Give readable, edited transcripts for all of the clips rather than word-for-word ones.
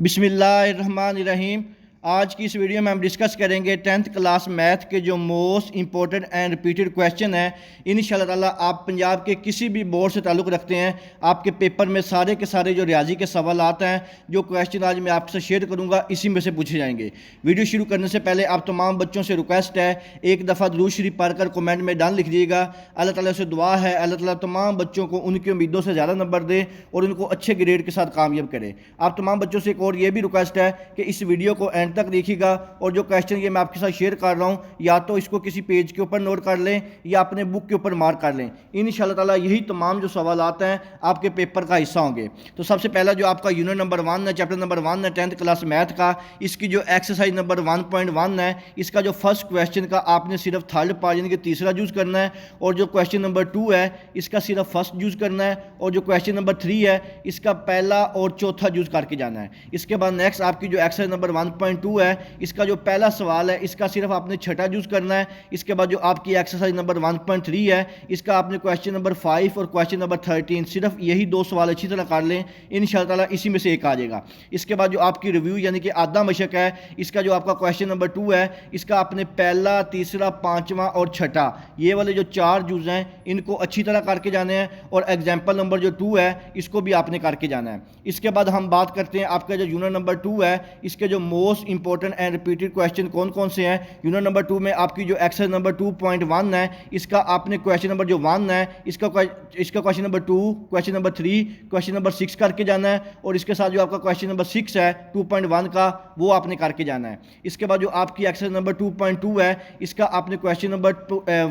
बिस्मिल्लाहिर्रहमानिर्रहीम। आज की इस वीडियो में हम डिस्कस करेंगे 10th क्लास मैथ के जो most important and repeated question हैं। इंशाल्लाह ताला आप पंजाब के किसी भी बोर्ड से ताल्लुक़ रखते हैं, आपके पेपर में सारे के सारे जो रियाजी के सवाल आते हैं, जो क्वेश्चन आज मैं आपसे शेयर करूंगा, इसी में से पूछे जाएंगे। वीडियो शुरू करने से पहले आप तमाम बच्चों से रिक्वेस्ट है, एक दफ़ा दुरूद शरीफ पढ़कर कमेंट में डाल लिख दीजिएगा। अल्लाह ताला से दुआ है अल्लाह ताला तमाम बच्चों को उनकी उम्मीदों से ज़्यादा नंबर दे और उनको अच्छे ग्रेड के साथ कामयाब करे। आप तमाम बच्चों से एक और ये भी रिक्वेस्ट है कि इस वीडियो को एंड तक देखिएगा और जो क्वेश्चन ये मैं आपके साथ शेयर कर रहा हूँ, या तो इसको किसी पेज के ऊपर नोट कर लें या अपने बुक के ऊपर मार्क कर लें। इंशाल्लाह ताला यही तमाम जो सवाल आते हैं आपके पेपर का हिस्सा होंगे। तो सबसे पहला जो आपका यूनिट नंबर 1 है, चैप्टर नंबर 1 है 10th क्लास मैथ का, इसकी जो एक्सरसाइज नंबर 1.1 है, इसका जो फर्स्ट क्वेश्चन का आपने सिर्फ थर्ड पार्ट यानी कि तीसरा यूज़ करना है, और जो क्वेश्चन नंबर 2 है इसका सिर्फ फर्स्ट यूज़ करना है, और जो क्वेश्चन नंबर 3 है इसका पहला और चौथा यूज़ करके जाना है। इसके बाद नेक्स्ट आपकी जो एक्सरसाइज नंबर 1.2 है, इसका जो पहला सवाल है इसका सिर्फ आपने छठा यूज़ करना है। इसके बाद जो आपकी एक्सरसाइज नंबर 1.3 है, इसका आपने क्वेश्चन नंबर 5 और क्वेश्चन नंबर 13 सिर्फ यही दो सवाल अच्छी तरह कर लें, इंशाअल्लाह ताला इसी में से एक आ जाएगा। इसके बाद जो आपकी रिव्यू यानी कि आधा मशक है, इसका जो आपका क्वेश्चन नंबर 2 है, इसका आपने पहला, तीसरा, पाँचवा और छठा ये वाले जो 4 यूज़ हैं इनको अच्छी तरह करके जाने हैं, और एग्जाम्पल नंबर जो 2 है इसको भी आपने करके जाना है। इसके बाद हम बात करते हैं आपका जो यूनिट नंबर 2 है, इसके जो most important and repeated question कौन कौन से हैं। यूनिट नंबर 2 में आपकी जो एक्सरसाइज नंबर 2.1 है, इसका आपने क्वेश्चन नंबर जो 1 है इसका question number 2, question number 3, question number 6 करके जाना है, और इसके साथ जो आपका क्वेश्चन नंबर 6 है 2.1 का, वो आपने करके जाना है। इसके बाद जो आपकी एक्सरसाइज नंबर 2.2 है, इसका आपने क्वेश्चन नंबर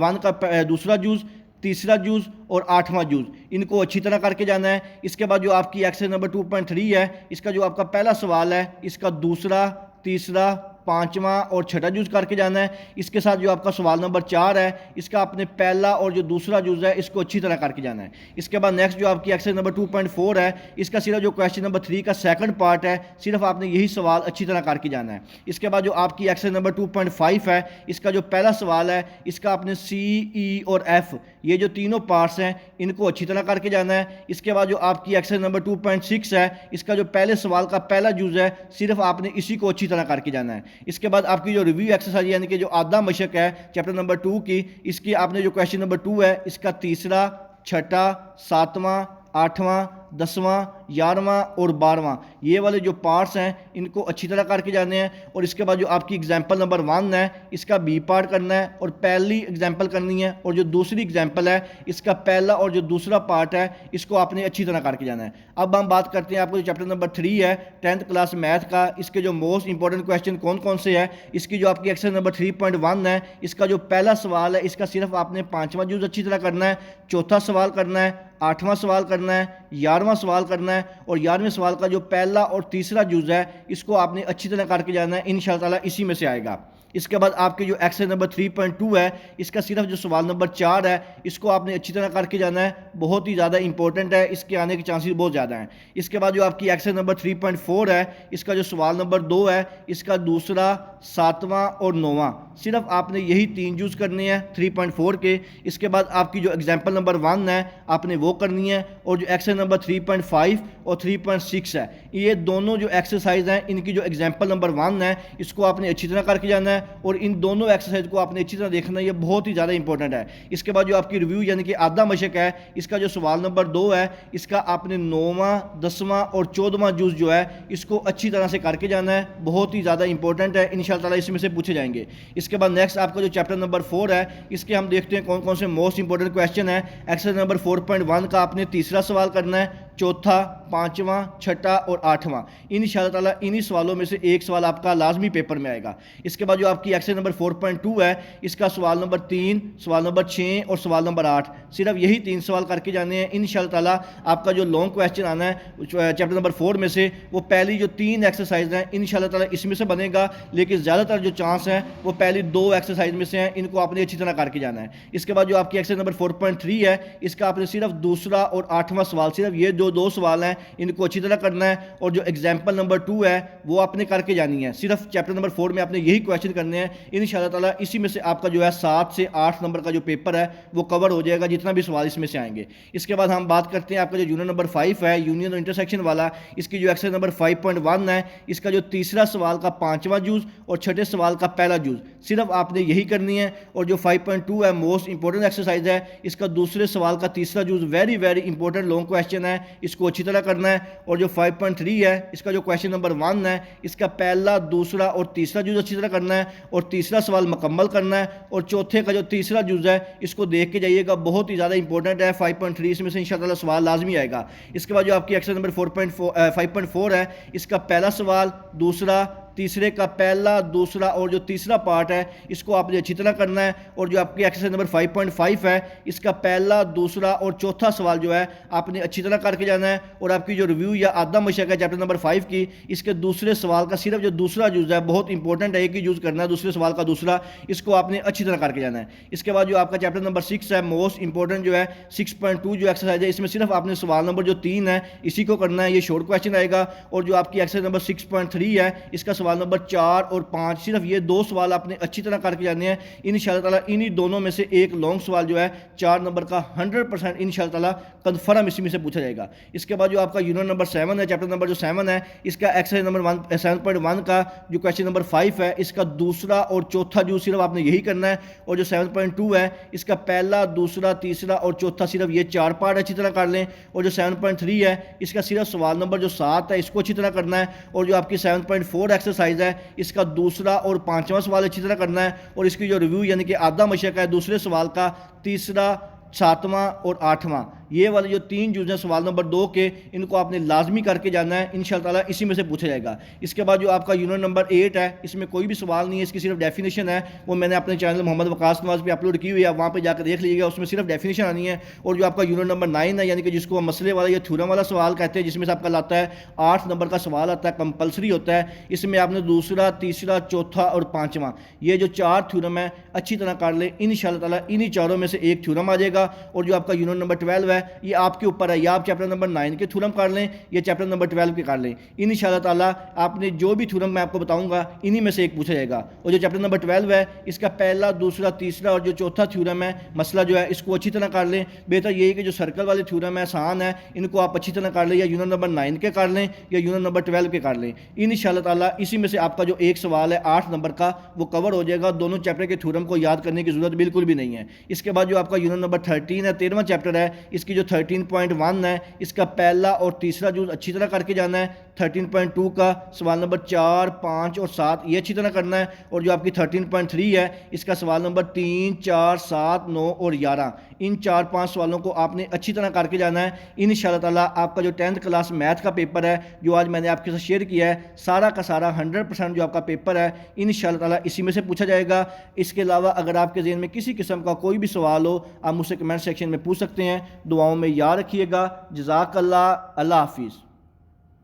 1 का दूसरा यूज़, तीसरा यूज़ और 8वां यूज़ इनको अच्छी तरह करके जाना है। इसके बाद जो आपकी एक्सरसाइज नंबर 2.3 है, इसका जो आपका पहला सवाल है इसका दूसरा, तीसरा, पाँचवा और छठा यूज़ करके जाना है। इसके साथ जो आपका सवाल नंबर 4 है, इसका आपने पहला और जो दूसरा यूज़ है इसको अच्छी तरह करके जाना है। इसके बाद नेक्स्ट जो आपकी एक्सरसाइज नंबर 2.4 है, इसका सिर्फ जो क्वेश्चन नंबर 3 का सेकंड पार्ट है, सिर्फ आपने यही सवाल अच्छी तरह करके जाना है। इसके बाद जो आपकी एक्सरसाइज नंबर 2.5 है, इसका जो पहला सवाल है इसका आपने C, E और F ये जो तीनों पार्ट्स हैं इनको अच्छी तरह करके जाना है। इसके बाद जो आपकी एक्सरसाइज नंबर 2.6 है, इसका जो पहले सवाल का पहला यूज़ है सिर्फ आपने इसी को अच्छी तरह करके जाना है। इसके बाद आपकी जो रिव्यू एक्सरसाइज यानी कि जो आधा मशक है चैप्टर नंबर 2 की, इसकी आपने जो क्वेश्चन नंबर 2 है इसका तीसरा, छठा, सातवां, आठवां, 10वां, 11वां और 12वां ये वाले जो पार्ट्स हैं इनको अच्छी तरह करके जाने हैं। और इसके बाद जो आपकी एग्जाम्पल नंबर 1 है, इसका बी पार्ट करना है और पहली एग्जाम्पल करनी है, और जो दूसरी एग्जाम्पल है इसका पहला और जो दूसरा पार्ट है इसको आपने अच्छी तरह करके जाना है। अब हम बात करते हैं आपको जो चैप्टर नंबर 3 है 10th क्लास मैथ का, इसके जो मोस्ट इंपॉर्टेंट क्वेश्चन कौन कौन से हैं। इसकी जो आपकी एक्सरसाइज नंबर 3.1 है, इसका जो पहला सवाल है इसका सिर्फ आपने 5वां यूज़ अच्छी तरह करना है, चौथा सवाल करना है, 8वां सवाल करना है, 11वां सवाल करना है, और 11वें सवाल का जो पहला और तीसरा यूज़ है इसको आपने अच्छी तरह करके जाना है। इंशाअल्लाह ताला इसी में से आएगा। इसके बाद आपके जो एक्सरसाइज नंबर 3.2 है, इसका सिर्फ जो सवाल नंबर 4 है इसको आपने अच्छी तरह करके जाना है, बहुत ही ज़्यादा इंपॉर्टेंट है, इसके आने के चांसेस बहुत ज़्यादा हैं। इसके बाद जो आपकी एक्सरसाइज नंबर 3.4 है, इसका जो सवाल नंबर 2 है, इसका दूसरा, 7वां और 9वां सिर्फ आपने यही 3 यूज़ करने हैं 3.4 के। इसके बाद आपकी जो एग्जाम्पल नंबर 1 है आपने वो करनी है, और जो एक्सरसाइज नंबर 3.5 और 3.6 है, ये दोनों जो एक्सरसाइज हैं इनकी जो एग्जाम्पल नंबर 1 है इसको आपने अच्छी तरह करके जाना है, और इन दोनों एक्सरसाइज को आपने अच्छी तरह देखना है, ये बहुत ही ज़्यादा इंपॉर्टेंट है। इसके बाद जो आपकी रिव्यू यानी कि आधा मशक है, इसका जो सवाल नंबर 2 है, इसका आपने 9वां, 10वां और 14वां यूज़ जो है इसको अच्छी तरह से करके जाना है, बहुत ही ज़्यादा इंपॉर्टेंट है, इंशाअल्लाह ताला इसमें से पूछे जाएंगे। इसके बाद नेक्स्ट आपका जो चैप्टर नंबर 4 है, इसके हम देखते हैं कौन कौन से मोस्ट इंपॉर्टेंट क्वेश्चन है। एक्सरसाइज नंबर 4.1 का आपने तीसरा सवाल करना है, चौथा, 5वां, छठा और 8वां इंशाअल्लाह ताला इन्हीं सवालों में से एक सवाल आपका लाजमी पेपर में आएगा। इसके बाद जो आपकी एक्सरसाइज नंबर 4.2 है, इसका सवाल नंबर 3, सवाल नंबर 6 और सवाल नंबर 8 सिर्फ यही 3 सवाल करके जाने हैं। इंशाअल्लाह ताला आपका जो लॉन्ग क्वेश्चन आना है चैप्टर नंबर 4 में से, वो पहली जो 3 एक्सरसाइज हैं इंशाअल्लाह ताला इसमें से बनेगा, लेकिन ज़्यादातर जो चांस हैं वो पहली 2 एक्सरसाइज में से हैं, इनको आपने अच्छी तरह करके जाना है। इसके बाद जो आपकी एक्सरसाइज नंबर 4.3 है, इसका आपने सिर्फ दूसरा और 8वां सवाल सिर्फ ये 2 دو سوال ہیں ان کو اچھی طرح کرنا ہے، اور جو ایگزامپل نمبر 2 ہے وہ آپ نے کر کے جانی ہے. صرف چیپٹر نمبر 4 میں آپ نے یہی کویشچن کرنے ہیں. انشاءاللہ تعالیٰ اسی میں سے آپ کا جو ہے 7 سے 8 نمبر کا جو پیپر ہے وہ کور ہو جائے گا، جتنا بھی سوال اس میں سے آئیں گے. اس کے بعد ہم بات کرتے ہیں آپ کا جو یونٹ نمبر 5 ہے، یونین اور انٹرسیکشن والا. اس کی جو ایکسرسائز نمبر 5.1 ہے، اس کا جو تیسرا سوال کا 5واں جز اور چھٹے سوال کا پہلا جز صرف آپ نے یہی کرنی ہے. اور جو 5.2 ہے موسٹ امپورٹنٹ ایکسرسائز ہے، اس کا دوسرے سوال کا تیسرا جز ویری امپورٹنٹ لانگ کویشچن ہے، اس کو اچھی طرح کرنا ہے. اور جو 5.3 ہے، اس کا جو کویشچن نمبر 1 ہے، اس کا پہلا، دوسرا اور تیسرا جز اچھی طرح کرنا ہے، اور تیسرا سوال مکمل کرنا ہے. اور چوتھے کا جو تیسرا جز ہے اس کو دیکھ کے جائیے گا، بہت ہی زیادہ امپورٹنٹ ہے. 5.3 اس میں سے انشاءاللہ سوال لازمی آئے گا. اس کے بعد جو آپ کی ایکسرسائز نمبر 5.4 ہے، اس کا پہلا سوال، دوسرا، تیسرے کا پہلا، دوسرا اور جو تیسرا پارٹ ہے اس کو آپ نے اچھی طرح کرنا ہے. اور جو آپ کی ایکسرسائز نمبر 5.5 ہے، اس کا پہلا، دوسرا اور چوتھا سوال جو ہے آپ نے اچھی طرح کر کے جانا ہے. اور آپ کی جو ریویو یا آدھا مشق ہے چیپٹر نمبر 5 کی، اس کے دوسرے سوال کا صرف جو دوسرا جز ہے بہت امپورٹنٹ ہے، ایک ہی جز کرنا ہے دوسرے سوال کا دوسرا، اس کو آپ نے اچھی طرح کر کے جانا ہے. اس کے بعد جو آپ کا چیپٹر نمبر 6 ہے موسٹ امپورٹنٹ جو ہے 6.2 جو ایکسرسائز ہے، اس میں صرف آپ نے سوال نمبر جو 3 ہے اسی کو کرنا ہے، یہ شارٹ کویشچن آئے گا. اور جو آپ کی ایکسرسائز نمبر 6.3 ہے، اس کا سوال نمبر 4 اور 5 صرف یہ دو سوال آپ نے اچھی طرح کر کے جانے ہیں. انشاءاللہ تعالیٰ انہی دونوں میں سے ایک لانگ سوال جو ہے 4 نمبر کا 100% انشاءاللہ تعالیٰ کنفرم اسی میں سے پوچھا جائے گا. اس کے بعد جو آپ کا یونٹ نمبر 7 ہے، چیپٹر نمبر جو 7 ہے، اس کا ایکسرسائز نمبر 7.1 کا جو کویشچن نمبر 5 ہے، اس کا دوسرا اور چوتھا جو صرف آپ نے یہی کرنا ہے. اور جو 7.2 ہے، اس کا پہلا، دوسرا، تیسرا اور چوتھا صرف یہ 4 پارٹ اچھی طرح کر لیں. اور جو 7.3 ہے، اس کا صرف سوال نمبر جو 7 ہے اس کو اچھی طرح کرنا ہے. اور جو آپ کی 7.4 ایکسرسائز ہے، اس کا دوسرا اور 5واں سوال اچھی طرح کرنا ہے. اور اس کی جو ریویو یعنی کہ آدھا مشق ہے دوسرے سوال کا تیسرا، 7واں اور 8واں، یہ والے جو 3 جز ہیں سوال نمبر 2 کے، ان کو آپ نے لازمی کر کے جانا ہے. انشاءاللہ تعالیٰ اسی میں سے پوچھا جائے گا. اس کے بعد جو آپ کا یونٹ نمبر 8 ہے، اس میں کوئی بھی سوال نہیں ہے، اس کی صرف ڈیفینیشن ہے. وہ میں نے اپنے چینل محمد وقاص نواز پہ اپلوڈ کی ہوئی ہے، وہاں پہ جا کے دیکھ لیجیے گا، اس میں صرف ڈیفینیشن آنی ہے. اور جو آپ کا یونٹ نمبر 9 ہے، یعنی کہ جس کو مسئلے والا یا تھیورم والا سوال کہتے ہیں، جس میں سے آپ کا لاتا ہے 8 نمبر کا سوال آتا ہے، کمپلسری ہوتا ہے. اس میں آپ نے دوسرا، تیسرا، چوتھا اور 5واں یہ جو 4 تھیورم ہے اچھی طرح کر لیں. انشاءاللہ تعالیٰ انہی چاروں میں سے ایک تھیورم آ جائے گا. اور جو آپ کا یونٹ نمبر 12 ہے، یہ آپ کے اوپر ہے، یا آپ چیپٹر نمبر 9 کے تھیورم کر لیں یا چیپٹر نمبر 12 کے کر لیں. انشاءاللہ تعالیٰ آپ نے جو بھی تھیورم میں آپ کو بتاؤں گا انہی میں سے ایک پوچھا جائے گا. اور جو چیپٹر نمبر 12 ہے، اس کا پہلا، دوسرا، تیسرا اور جو چوتھا تھیورم ہے مسئلہ جو ہے اس کو اچھی طرح کر لیں. بہتر یہی کہ جو سرکل والے تھیورم ہے آسان ہے، ان کو آپ اچھی طرح کر لیں، یا یونٹ نمبر 9 کے کر لیں یا یونٹ نمبر 12 کے کر لیں. انشاءاللہ تعالیٰ اسی میں سے آپ کا جو ایک سوال ہے 8 نمبر کا وہ کور ہو جائے گا. دونوں چیپٹر کے تھیورم کو یاد کرنے کی ضرورت بالکل بھی نہیں ہے. اس کے بعد جو آپ کا یونٹ نمبر 13 ہے، 13واں چیپٹر ہے، اس کی جو 13.1 ہے، اس کا پہلا اور تیسرا جز اچھی طرح کر کے جانا ہے. 13.2 کا سوال نمبر 4، 5 اور 7 یہ اچھی طرح کرنا ہے. اور جو آپ کی 13.3 ہے، اس کا سوال نمبر 3، 4، 7، 9 اور 11 ان 4-5 سوالوں کو آپ نے اچھی طرح کر کے جانا ہے. انشاءاللہ تعالیٰ آپ کا جو 10th کلاس میتھ کا پیپر ہے جو آج میں نے آپ کے ساتھ شیئر کیا ہے، سارا کا سارا 100% جو آپ کا پیپر ہے انشاءاللہ تعالیٰ اسی میں سے پوچھا جائے گا. اس کے علاوہ اگر آپ کے ذہن میں کسی قسم کا کوئی بھی سوال ہو، آپ مجھ سے کمنٹ سیکشن میں پوچھ سکتے ہیں. دعاؤں میں یاد رکھیے گا. جزاک اللہ. اللہ حافظ.